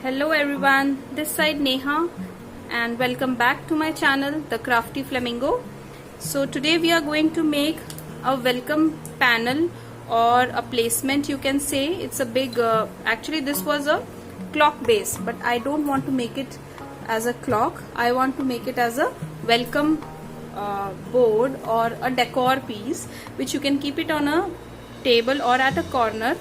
Hello everyone, this side Neha and welcome back to my channel The Crafty Flamingo. So today we are going to make a welcome panel or a placement, you can say. It's a big, actually this was a clock base, but I don't want to make it as a clock. I want to make it as a welcome board or a decor piece which you can keep it on a table or at a corner.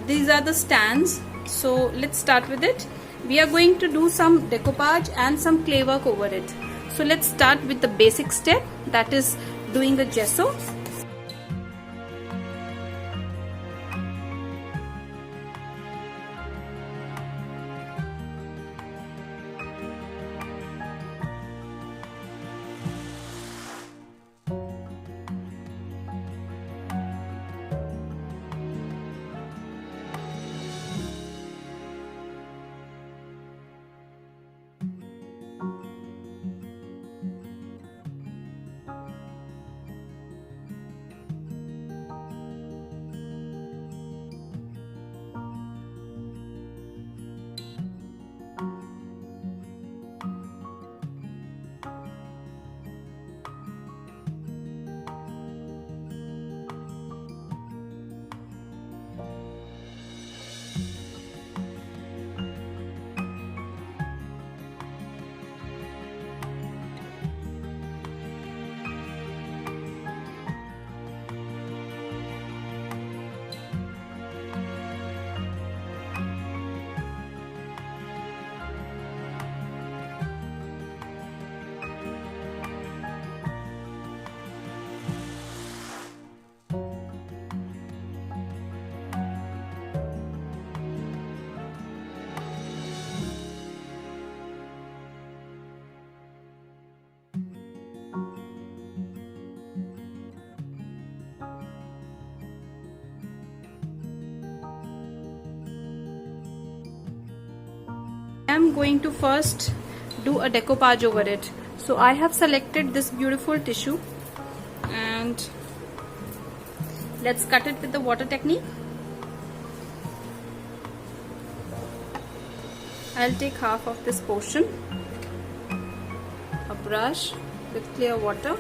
These are the stands. So let's start with it. We are going to do some decoupage and some clay work over it. So let's start with the basic step, that is doing the gesso. I am going to first do a decoupage over it. So I have selected this beautiful tissue and let's cut it with the water technique. I'll take half of this portion, a brush with clear water.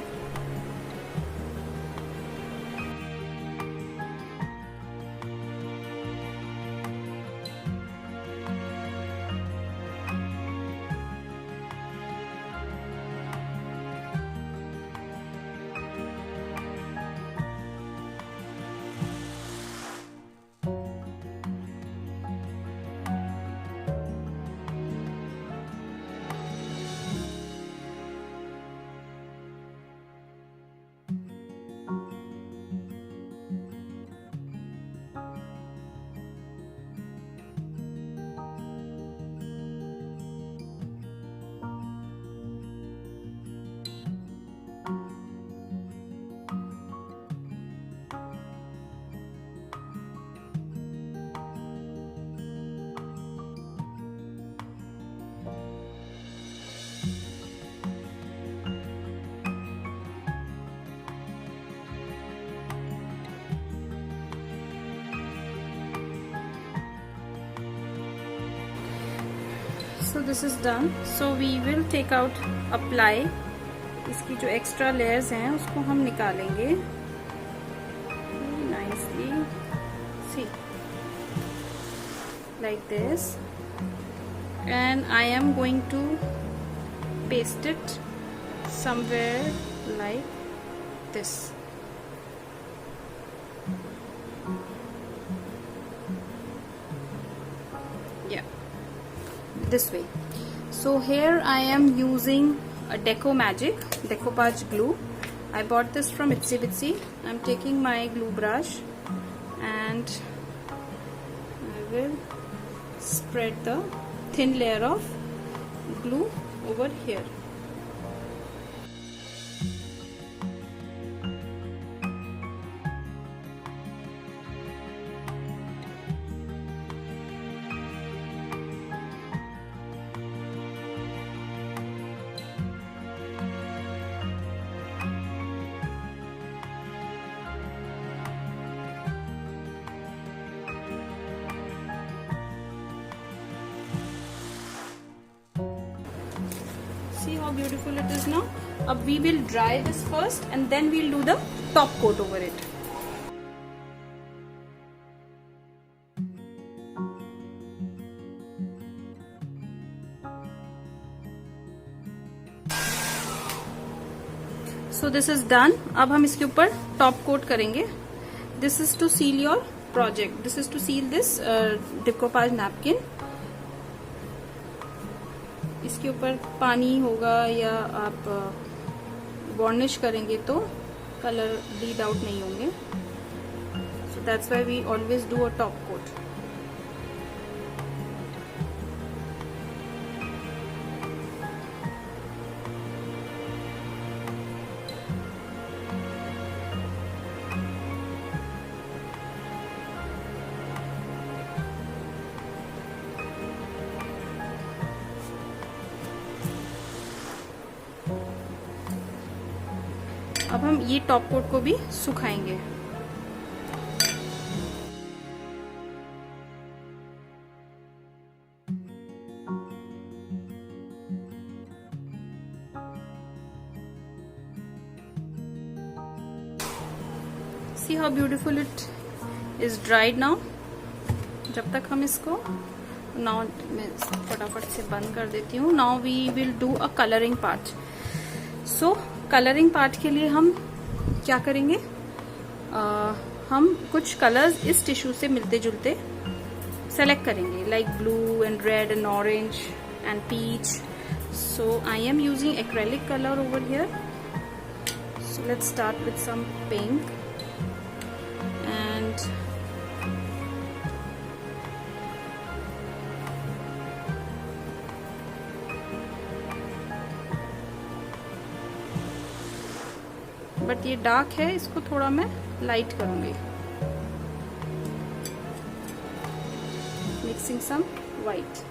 So this is done. So we will take out a ply. इसकी जो extra layers हैं उसको हम निकालेंगे nicely. See, like this, and I am going to paste it somewhere like this. Yeah, this way. So here I am using a Deco Magic decoupage glue. I bought this from Itsy Bitsy. I'm taking my glue brush and I will spread the thin layer of glue over here. See how beautiful it is now. We will dry this first and then we'll do the top coat over it. So this is done. अब हम इसके ऊपर top coat करेंगे. This is to seal your project. This is to seal this decoupage napkin. इसके ऊपर पानी होगा या आप वार्निश करेंगे तो कलर ब्लीड आउट नहीं होंगे. So that's why we always do a top coat. अब हम ये टॉप कोट को भी सुखाएंगे. See how beautiful it is dried now. जब तक हम इसको now मैं फटाफट से बंद कर देती हूँ. Now we will do a coloring part. So colouring part के लिए हम क्या करेंगे, हम कुछ कलर्स इस टिश्यू से मिलते जुलते सेलेक्ट करेंगे, like blue and red and orange and peach. So I am using acrylic colour over here. So let's start with some pink and but ये डार्क है, इसको थोड़ा मैं लाइट करूंगी. Mixing some white.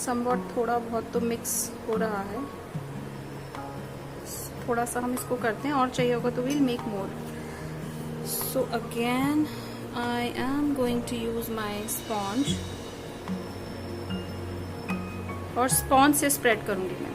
समवॉट थोड़ा बहुत तो मिक्स हो रहा है. थोड़ा सा हम इसको करते हैं और चाहिए होगा तो will make more. So again I am going to use my sponge और स्पॉन्ज से स्प्रेड करूंगी मैं.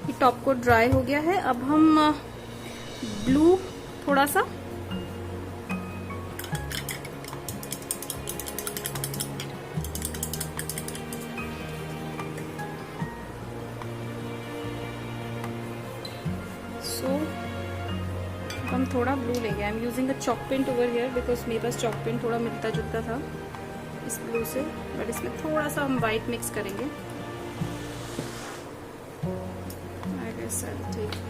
ये टॉप कोट ड्राई हो गया है. अब हम ब्लू थोड़ा सा हम थोड़ा ब्लू लेंगे। I am using a chalk paint over here because मेरे पास चॉक पेंट थोड़ा मिलता जुलता था इस ब्लू से, बट इसमें थोड़ा सा हम वाइट मिक्स करेंगे। I guess I take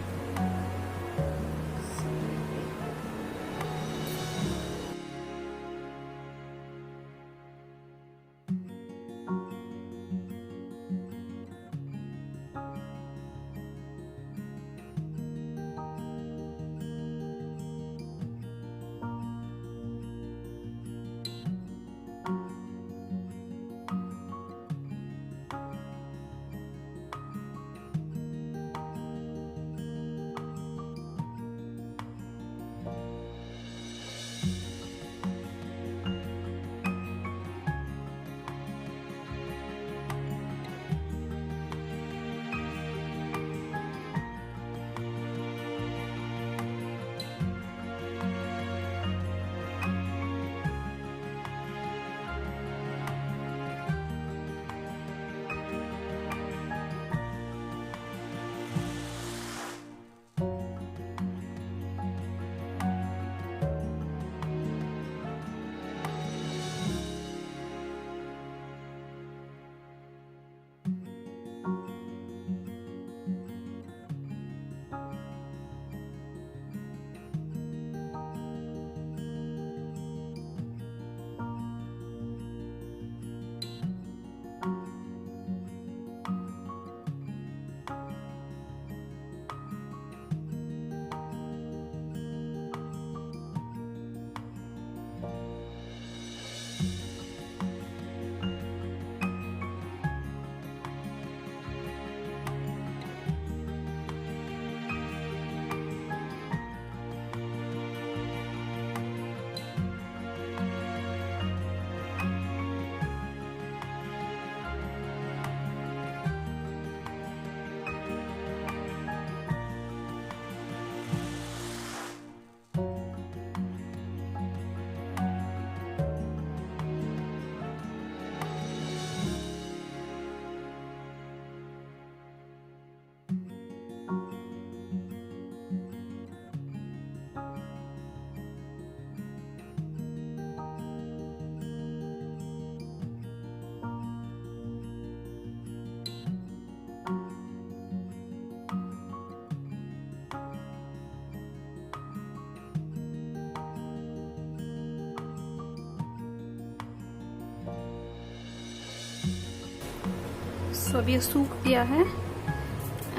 so अब ये सूख गया है।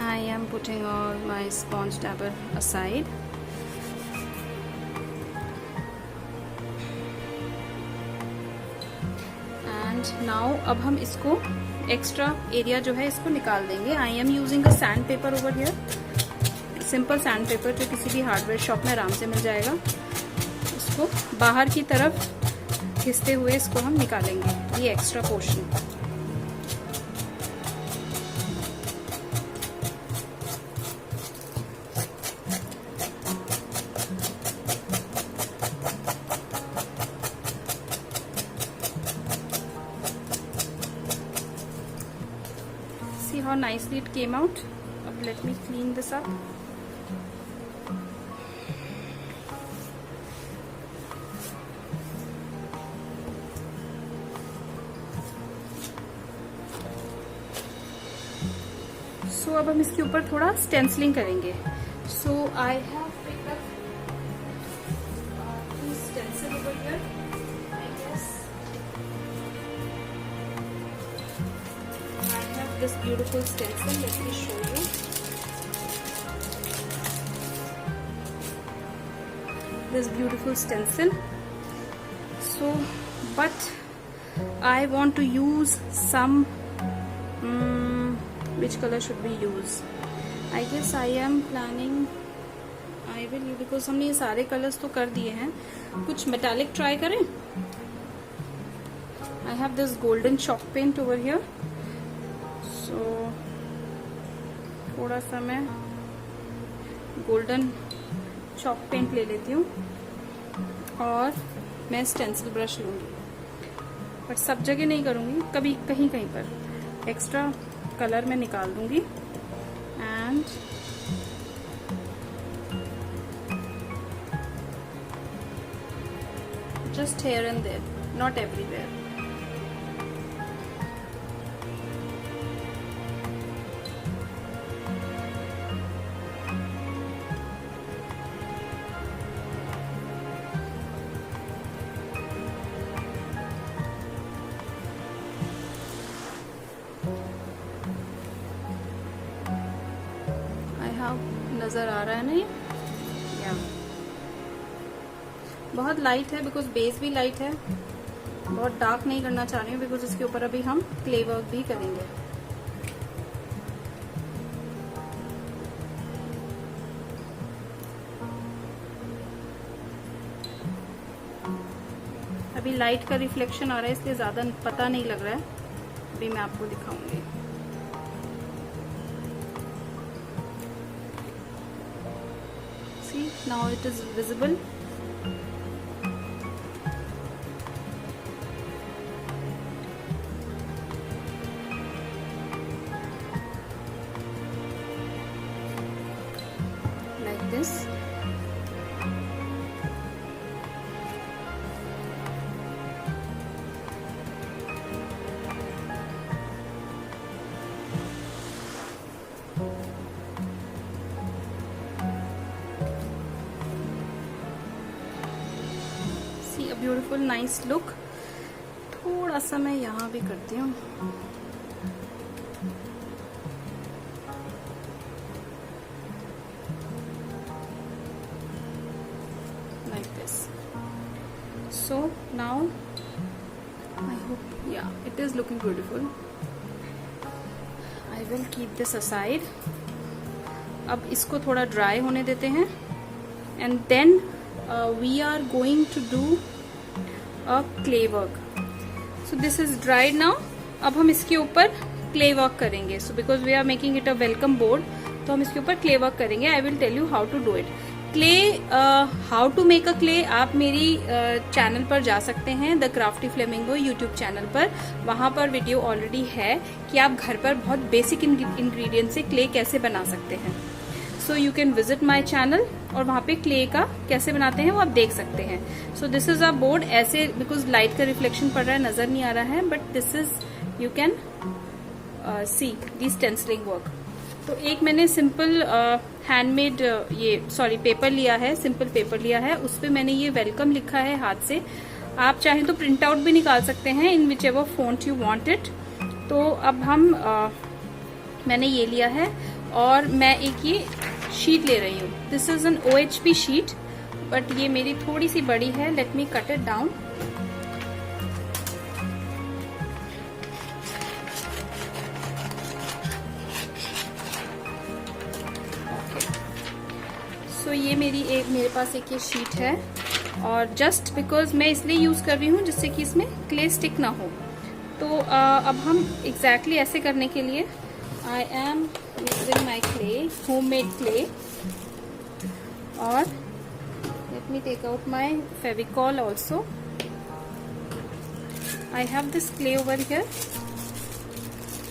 I am putting all my sponge dabber aside. And now अब हम इसको एक्स्ट्रा एरिया जो है इसको निकाल देंगे। आई am using a sand paper over here, simple sand paper जो किसी भी हार्डवेयर शॉप में आराम से मिल जाएगा। इसको बाहर की तरफ खिसते हुए इसको हम निकालेंगे ये extra portion. See how nicely it came out. Let me clean this up. So अब हम इसके ऊपर थोड़ा स्टेंसिलिंग करेंगे। So I have picked up two stencil over here. I guess I have this beautiful stencil. Let me show you. This beautiful stencil. So, but I want to use some. Which color should we use? I guess I am planning. I will use because हमने ये सारे colours तो कर दिए हैं। कुछ metallic try करें। I have this golden chalk paint over here. So थोड़ा सा मैं गोल्डन चॉक पेंट ले लेती हूँ और मैं स्टेंसिल ब्रश लूँगी, बट सब जगह नहीं करूँगी, कभी कहीं कहीं पर एक्स्ट्रा कलर मैं निकाल दूंगी। And just here and there, not everywhere. नजर आ रहा है ना ये? या बहुत लाइट है बिकॉज बेस भी लाइट है। बहुत डार्क नहीं करना चाह रही हूँ बिकॉज इसके ऊपर अभी हम क्ले वर्क भी करेंगे। अभी लाइट का रिफ्लेक्शन आ रहा है इसलिए ज्यादा पता नहीं लग रहा है, अभी मैं आपको दिखाऊंगी। Now it is visible. Like this. Beautiful nice look. थोड़ा सा मैं यहाँ भी करती हूँ। Like this. So now I hope yeah it is looking beautiful. I will keep this aside. अब इसको थोड़ा ड्राई होने देते हैं and then we are going to do a clay work. So this is dried now. अब हम इसके ऊपर क्ले वर्क करेंगे। So because we are making it a welcome board, तो हम इसके ऊपर क्ले वर्क करेंगे। I will tell you how to do it. Clay, how to make a clay, आप मेरी चैनल पर जा सकते हैं, the crafty flamingo YouTube channel पर। वहां पर वीडियो ऑलरेडी है कि आप घर पर बहुत बेसिक इंग्रेडिएंट से क्ले कैसे बना सकते हैं। So you can visit my channel और वहां पे क्ले का कैसे बनाते हैं वो आप देख सकते हैं। So this is a board. ऐसे बिकॉज लाइट का रिफ्लेक्शन पड़ रहा है नजर नहीं आ रहा है, but this is you can see the stencilling work. तो एक मैंने सिंपल हैंडमेड पेपर लिया है, सिंपल पेपर लिया है, उस पे मैंने ये वेलकम लिखा है हाथ से। आप चाहें तो प्रिंट आउट भी निकाल सकते हैं in whichever font you want it. तो अब हम मैंने ये लिया है और मैं एक ये शीट ले रही हूँ। This is an OHP sheet, but ये मेरी थोड़ी सी बड़ी है। Let me cut it down. So ये मेरे पास एक ये शीट है और जस्ट बिकॉज मैं इसलिए यूज कर रही हूँ जिससे कि इसमें क्ले स्टिक ना हो। तो अब हम एग्जैक्टली ऐसे करने के लिए I am using my clay, homemade clay, or let me take out my Fevicol also. I have this clay over here,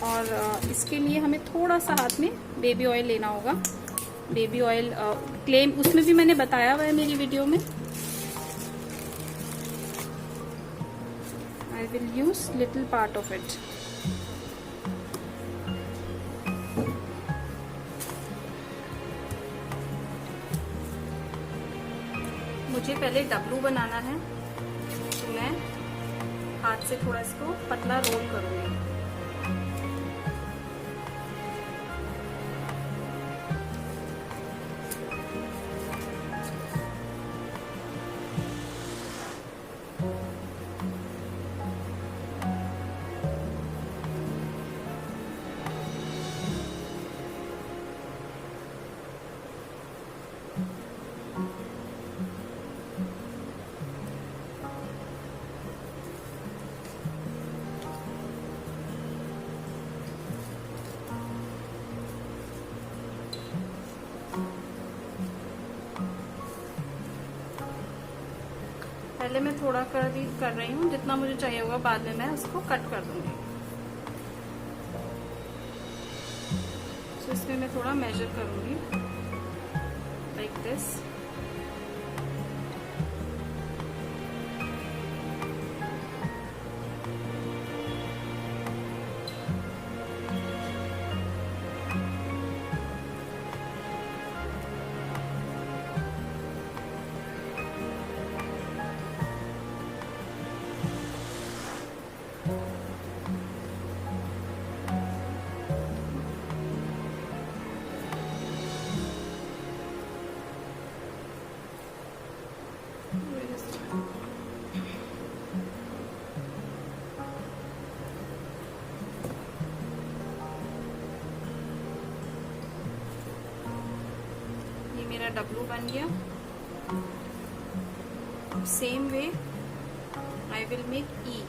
और इसके लिए हमें थोड़ा सा हाथ में बेबी ऑयल लेना होगा। बेबी ऑयल क्ले उसमें भी मैंने बताया हुआ है मेरी वीडियो में। I will use little part of it. मुझे पहले डब्लू बनाना है, तो मैं हाथ से थोड़ा इसको पतला रोल करूंगी। पहले मैं थोड़ा कर रही हूँ, जितना मुझे चाहिए होगा बाद में मैं उसको कट कर दूंगी। तो इसमें मैं थोड़ा मेजर करूंगी लाइक दिस। मेरा W बन गया। Same way I will make E।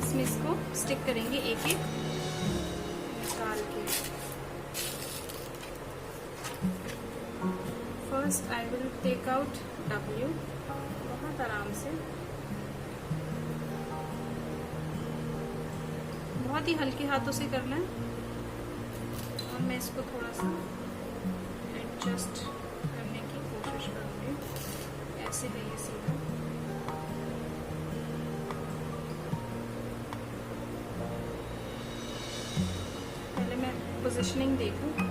इसमें इसको स्टिक करेंगे एक एक निकाल के। First I will take out W बहुत आराम से, बहुत ही हल्के हाथों से करना है। और मैं इसको थोड़ा सा एडजस्ट करने की कोशिश करूँगी, ऐसे है ये सीधा। पहले मैं पोजिशनिंग देखूँ।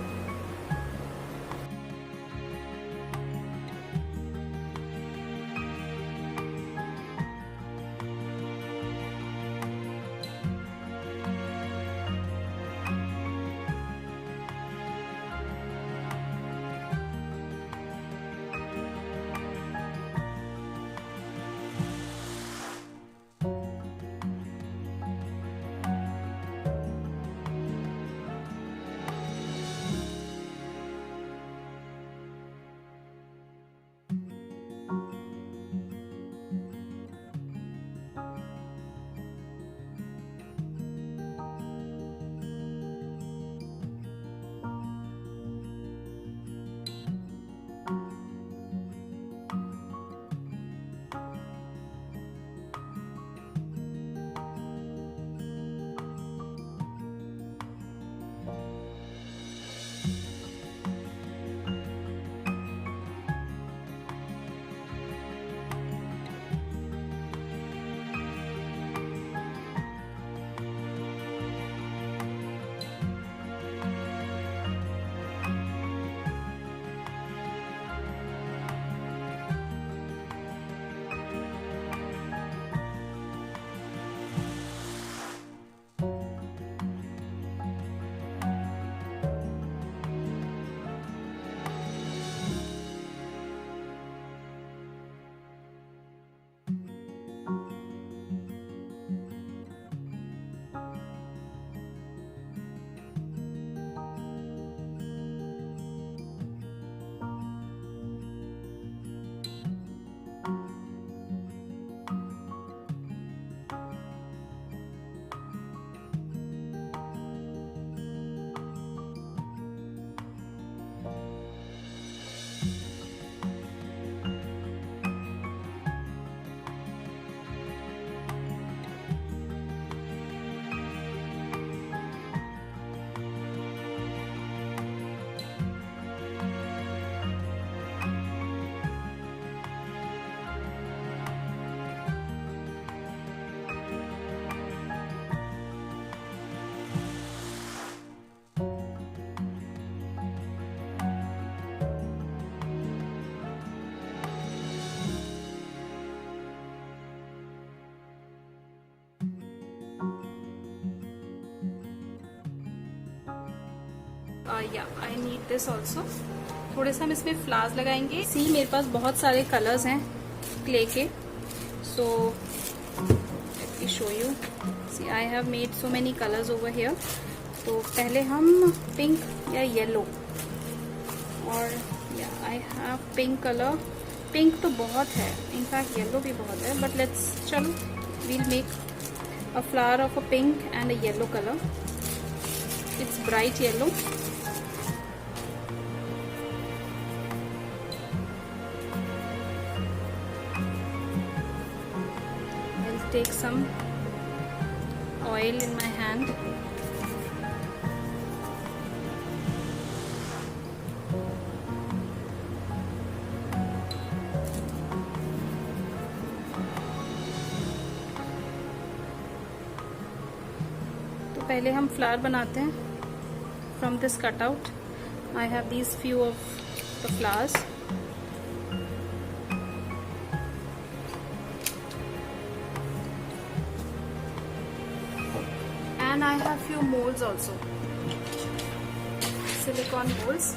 या आई नीड दिस ऑल्सो। थोड़े से हम इसमें फ्लावर्स लगाएंगे। सी मेरे पास बहुत सारे कलर्स हैं क्ले के, so let me show you. See I have made so many colours over here. तो पहले हम पिंक या येलो, और या I have pink colour. Pink तो बहुत है, इनफैक्ट येलो भी बहुत है, बट लेट्स चलो we'll make a flower of a pink and a yellow color. It's bright yellow. I'll take some oil in my hand. पहले हम फ्लावर बनाते हैं from this cutout. I have these few of the flowers. And I have few moulds also, silicon moulds.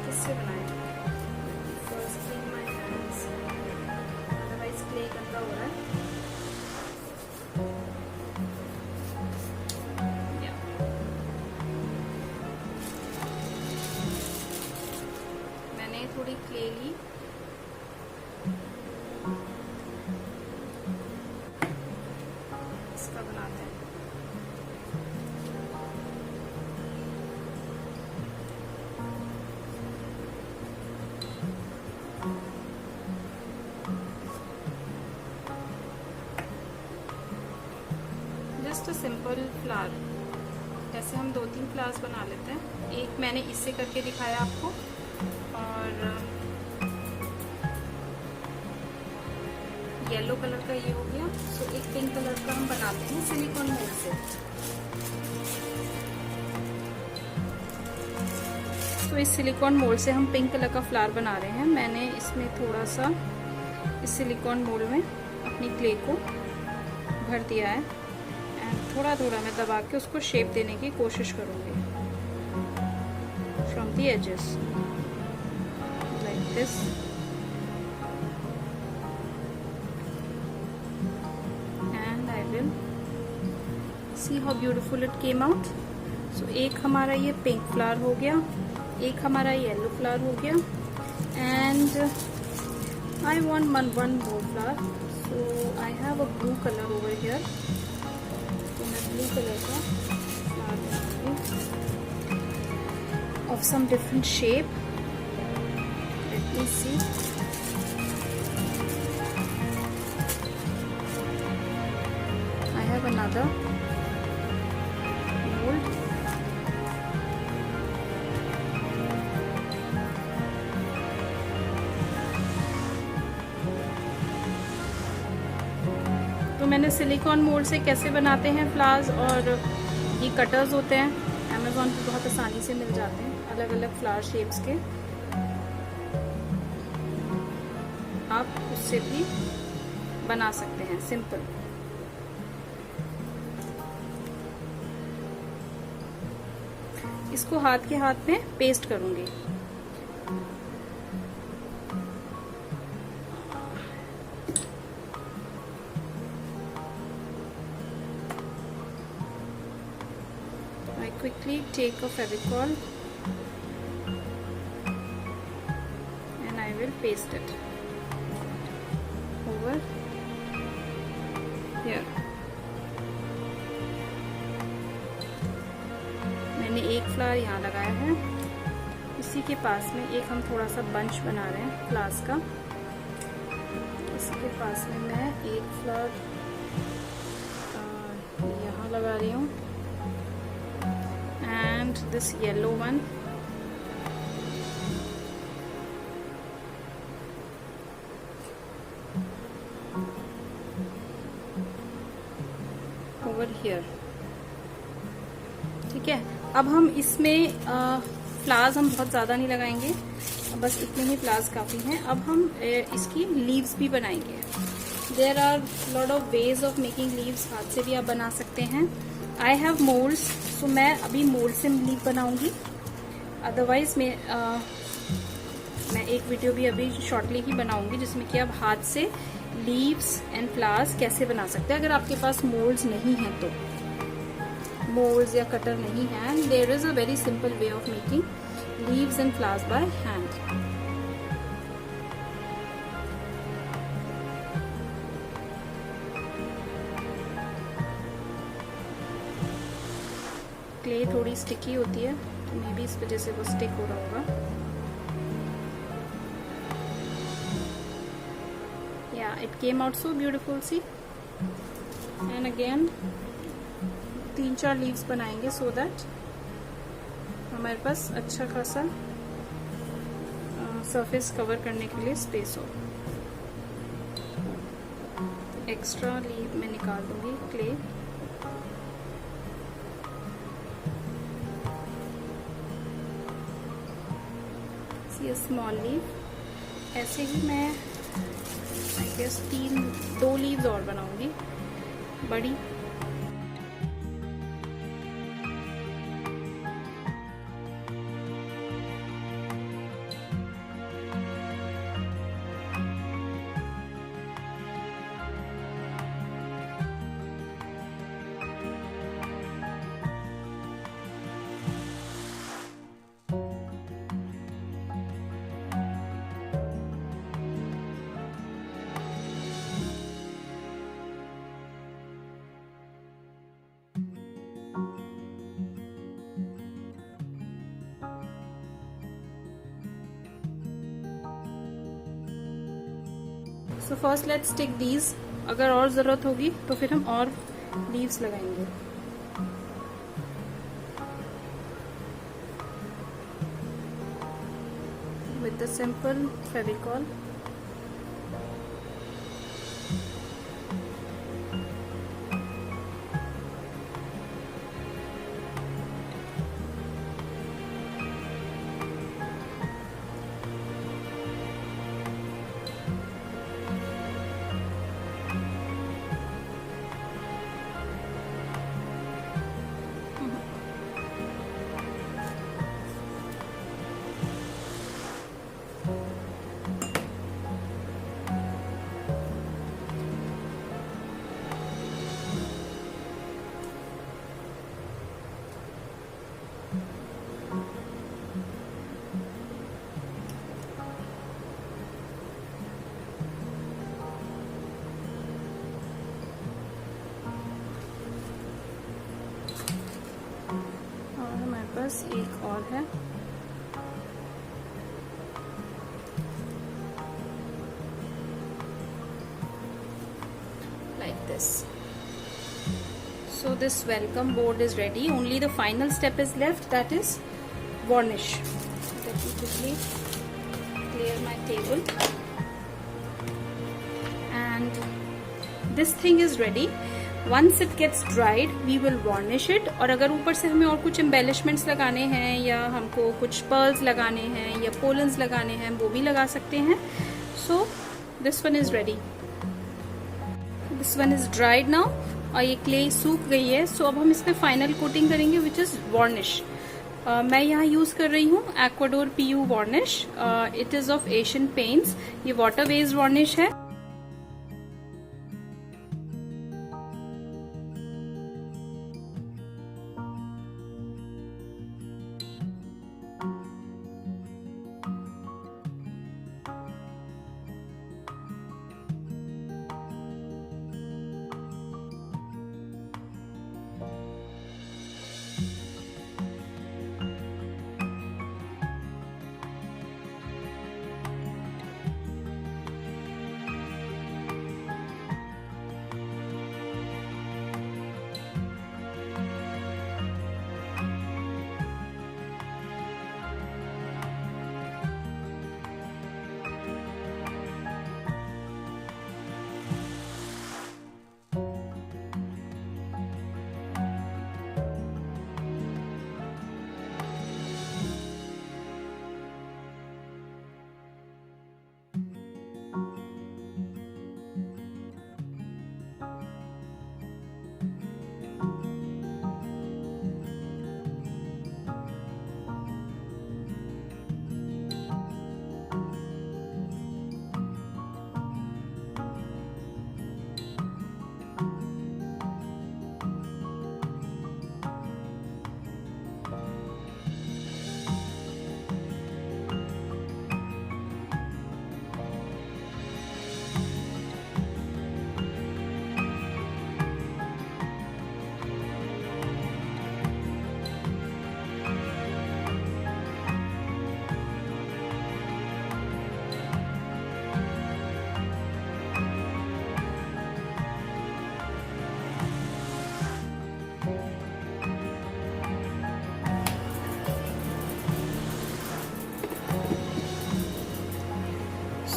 किससे बनाए? First clean my hands, otherwise clay गंदा हो रहा है। थोड़ी क्ले ली, इसका बनाते हैं। Just a simple flower. ऐसे हम 2-3 फ्लावर्स बना लेते हैं। एक मैंने इससे करके दिखाया आपको, और येलो कलर का ये हो गया। सो एक पिंक कलर का हम बनाते हैं सिलिकॉन मोल्ड से। तो इस सिलिकॉन मोल्ड से हम पिंक कलर का फ्लावर बना रहे हैं। मैंने इसमें थोड़ा सा इस सिलिकॉन मोल्ड में अपनी क्ले को भर दिया है, एंड थोड़ा थोड़ा मैं दबा के उसको शेप देने की कोशिश करूंगी from the edges this, and I will see how beautiful it came out. So एक हमारा ये पिंक फ्लावर हो गया, एक हमारा येलो फ्लावर हो गया, and I want one more flower. So I have a blue color over here. तो मैं blue color का फ्लावर बनाऊंगी of some different shape. Let's see. I have another mold. तो मैंने सिलिकॉन मोल्ड से कैसे बनाते हैं फ्लावर्स, और ये कटर्स होते हैं, अमेज़ॉन पे बहुत आसानी से मिल जाते हैं अलग अलग फ्लावर शेप्स के। आप उससे भी बना सकते हैं सिंपल। इसको हाथ के हाथ में पेस्ट करूंगी। I quickly take a Fevicol and I will paste it over here. मैंने एक फ्लावर यहाँ लगाया है, इसी के पास में एक हम थोड़ा सा बंच बना रहे हैं फ्लावर्स का। इसके पास में मैं एक फ्लावर यहाँ लगा रही हूँ, and this yellow one over here। ठीक है, अब हम इसमें फ्लावर्स हम बहुत ज़्यादा नहीं लगाएंगे, बस इतने ही फ्लावर्स काफ़ी हैं। अब हम इसकी लीव्स भी बनाएंगे। There are lot of ways of making leaves. हाथ से भी आप बना सकते हैं, आई हैव मोल्ड्स, सो मैं अभी मोल्ड से लीव बनाऊंगी। अदरवाइज मैं एक वीडियो भी अभी शॉर्टली ही बनाऊंगी जिसमें कि आप हाथ से लीव्स एंड फ्लावर्स कैसे बना सकते हैं अगर आपके पास मोल्ड्स नहीं हैं तो। मोल्ड्स या कटर नहीं है, there is a very simple way of making leaves and flowers by hand. Clay थोड़ी स्टिकी होती है तो मे बी इस वजह से वो स्टिक हो रहा होगा। या it came out so beautiful see. And again 3-4 leaves बनाएंगे सो दैट हमारे पास अच्छा खासा सरफेस कवर करने के लिए स्पेस हो। एक्स्ट्रा लीव मैं निकाल दूंगी क्ले। स्मॉल लीव, ऐसे ही मैं आई गेस 2 लीव्स और बनाऊंगी बड़ी। So first let's take these. अगर और जरूरत होगी तो फिर हम और लीव्स लगाएंगे। With the simple Fevicol. बस एक और है। like this. So this welcome board is ready. Only the final step is left, that is varnish. Let me quickly clear my table. And this thing is ready. Once it gets dried, we will varnish it. और अगर ऊपर से हमें और कुछ embellishments लगाने हैं या हमको कुछ pearls लगाने हैं या pollens लगाने हैं वो भी लगा सकते हैं. So this one is ready. This one is dried now. और ये clay सूख गई है. So अब हम इस पे final coating करेंगे which is varnish. मैं यहाँ यूज कर रही हूँ Aquador PU varnish. It is of Asian Paints. ये water based varnish है.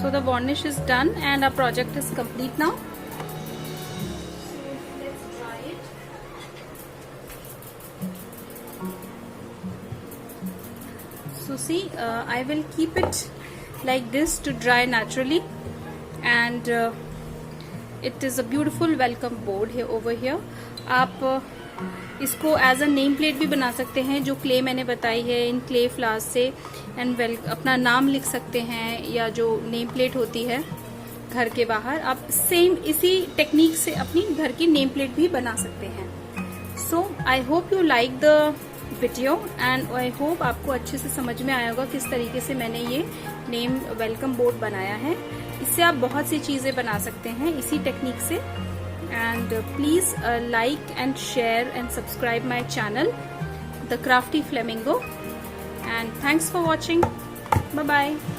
So the varnish is done and our project is complete now. So let's dry it. So see, I will keep it like this to dry naturally, and it is a beautiful welcome board here over here. आप इसको as a name plate भी बना सकते हैं, जो clay मैंने बताई है, इन क्ले फ्लावर्स से, एंड अपना नाम लिख सकते हैं, या जो नेम प्लेट होती है घर के बाहर, आप सेम इसी टेक्निक से अपनी घर की नेम प्लेट भी बना सकते हैं. So I hope you like the video and I hope आपको अच्छे से समझ में आया होगा किस तरीके से मैंने ये नेम वेलकम बोर्ड बनाया है. इससे आप बहुत सी चीजें बना सकते हैं इसी टेक्निक से. And please like and share and subscribe my channel, The Crafty Flamingo, and thanks for watching. Bye bye.